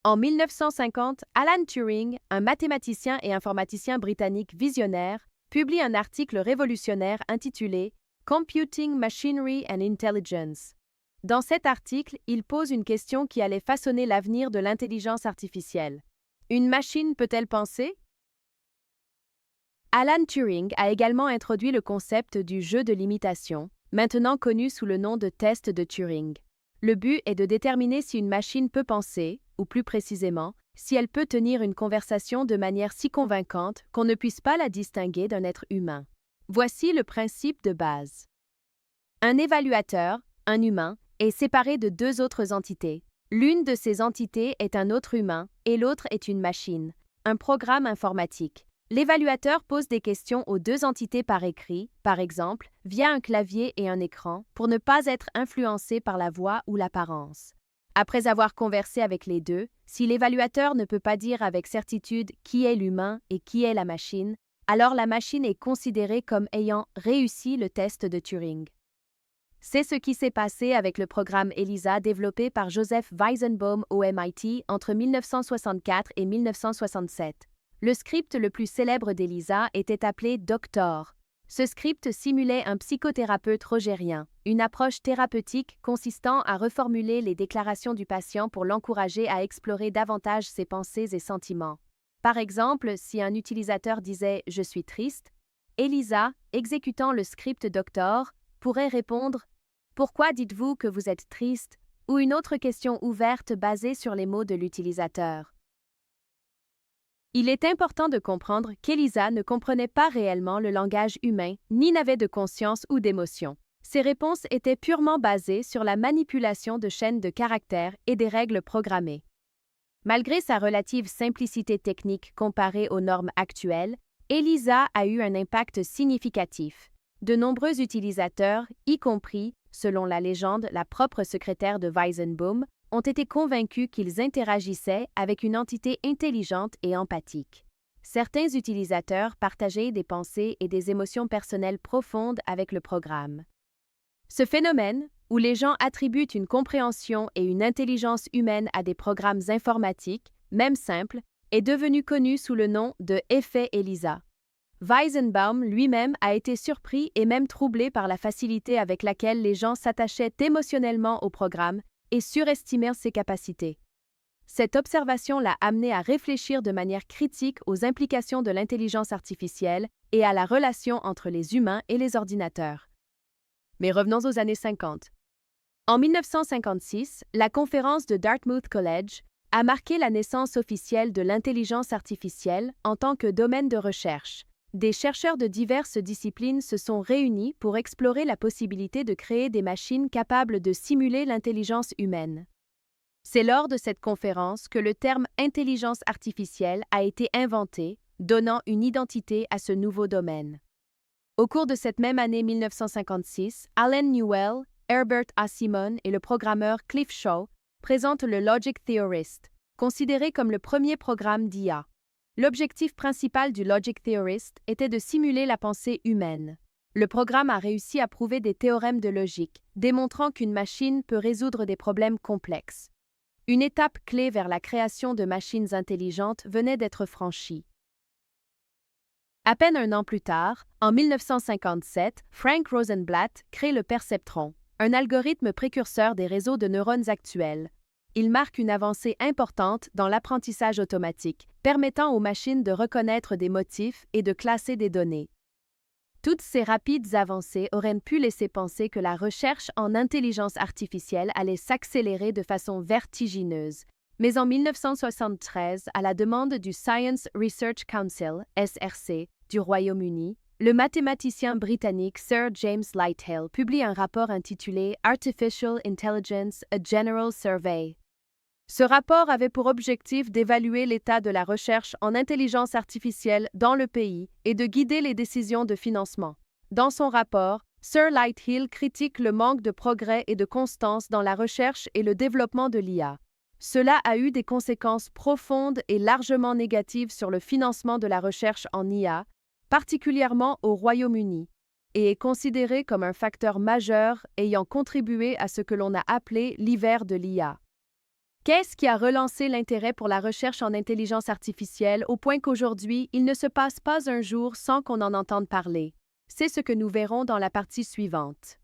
En 1950, Alan Turing, un mathématicien et informaticien britannique visionnaire, publie un article révolutionnaire intitulé Computing Machinery and Intelligence. Dans cet article, il pose une question qui allait façonner l'avenir de l'intelligence artificielle. Une machine peut-elle penser? Alan Turing a également introduit le concept du jeu de l'imitation, maintenant connu sous le nom de test de Turing. Le but est de déterminer si une machine peut penser, ou plus précisément, si elle peut tenir une conversation de manière si convaincante qu'on ne puisse pas la distinguer d'un être humain. Voici le principe de base. Un évaluateur, un humain, est séparé de deux autres entités. L'une de ces entités est un autre humain et l'autre est une machine, un programme informatique. L'évaluateur pose des questions aux deux entités par écrit, par exemple, via un clavier et un écran, pour ne pas être influencé par la voix ou l'apparence. Après avoir conversé avec les deux, si l'évaluateur ne peut pas dire avec certitude qui est l'humain et qui est la machine, alors la machine est considérée comme ayant réussi le test de Turing. C'est ce qui s'est passé avec le programme ELIZA développé par Joseph Weizenbaum au MIT entre 1964 et 1967. Le script le plus célèbre d'ELIZA était appelé Doctor. Ce script simulait un psychothérapeute rogérien, une approche thérapeutique consistant à reformuler les déclarations du patient pour l'encourager à explorer davantage ses pensées et sentiments. Par exemple, si un utilisateur disait « Je suis triste », ELIZA, exécutant le script Doctor, pourrait répondre « Pourquoi dites-vous que vous êtes triste ?» ou une autre question ouverte basée sur les mots de l'utilisateur. Il est important de comprendre qu'ELIZA ne comprenait pas réellement le langage humain, ni n'avait de conscience ou d'émotion. Ses réponses étaient purement basées sur la manipulation de chaînes de caractères et des règles programmées. Malgré sa relative simplicité technique comparée aux normes actuelles, ELIZA a eu un impact significatif. De nombreux utilisateurs, y compris, selon la légende, la propre secrétaire de Weizenbaum, ont été convaincus qu'ils interagissaient avec une entité intelligente et empathique. Certains utilisateurs partageaient des pensées et des émotions personnelles profondes avec le programme. Ce phénomène, où les gens attribuent une compréhension et une intelligence humaine à des programmes informatiques, même simples, est devenu connu sous le nom de « effet ELIZA ». Weizenbaum lui-même a été surpris et même troublé par la facilité avec laquelle les gens s'attachaient émotionnellement au programme et surestimèrent ses capacités. Cette observation l'a amené à réfléchir de manière critique aux implications de l'intelligence artificielle et à la relation entre les humains et les ordinateurs. Mais revenons aux années 50. En 1956, la conférence de Dartmouth College a marqué la naissance officielle de l'intelligence artificielle en tant que domaine de recherche. Des chercheurs de diverses disciplines se sont réunis pour explorer la possibilité de créer des machines capables de simuler l'intelligence humaine. C'est lors de cette conférence que le terme intelligence artificielle a été inventé, donnant une identité à ce nouveau domaine. Au cours de cette même année 1956, Alan Newell, Herbert A. Simon et le programmeur Cliff Shaw présentent le Logic Theorist, considéré comme le premier programme d'IA. L'objectif principal du Logic Theorist était de simuler la pensée humaine. Le programme a réussi à prouver des théorèmes de logique, démontrant qu'une machine peut résoudre des problèmes complexes. Une étape clé vers la création de machines intelligentes venait d'être franchie. À peine un an plus tard, en 1957, Frank Rosenblatt crée le perceptron, un algorithme précurseur des réseaux de neurones actuels. Il marque une avancée importante dans l'apprentissage automatique, permettant aux machines de reconnaître des motifs et de classer des données. Toutes ces rapides avancées auraient pu laisser penser que la recherche en intelligence artificielle allait s'accélérer de façon vertigineuse. Mais en 1973, à la demande du Science Research Council, SRC, du Royaume-Uni, le mathématicien britannique Sir James Lighthill publie un rapport intitulé Artificial Intelligence, a General Survey. Ce rapport avait pour objectif d'évaluer l'état de la recherche en intelligence artificielle dans le pays et de guider les décisions de financement. Dans son rapport, Sir Lighthill critique le manque de progrès et de constance dans la recherche et le développement de l'IA. Cela a eu des conséquences profondes et largement négatives sur le financement de la recherche en IA, particulièrement au Royaume-Uni, et est considéré comme un facteur majeur ayant contribué à ce que l'on a appelé l'hiver de l'IA. Qu'est-ce qui a relancé l'intérêt pour la recherche en intelligence artificielle au point qu'aujourd'hui, il ne se passe pas un jour sans qu'on en entende parler? C'est ce que nous verrons dans la partie suivante.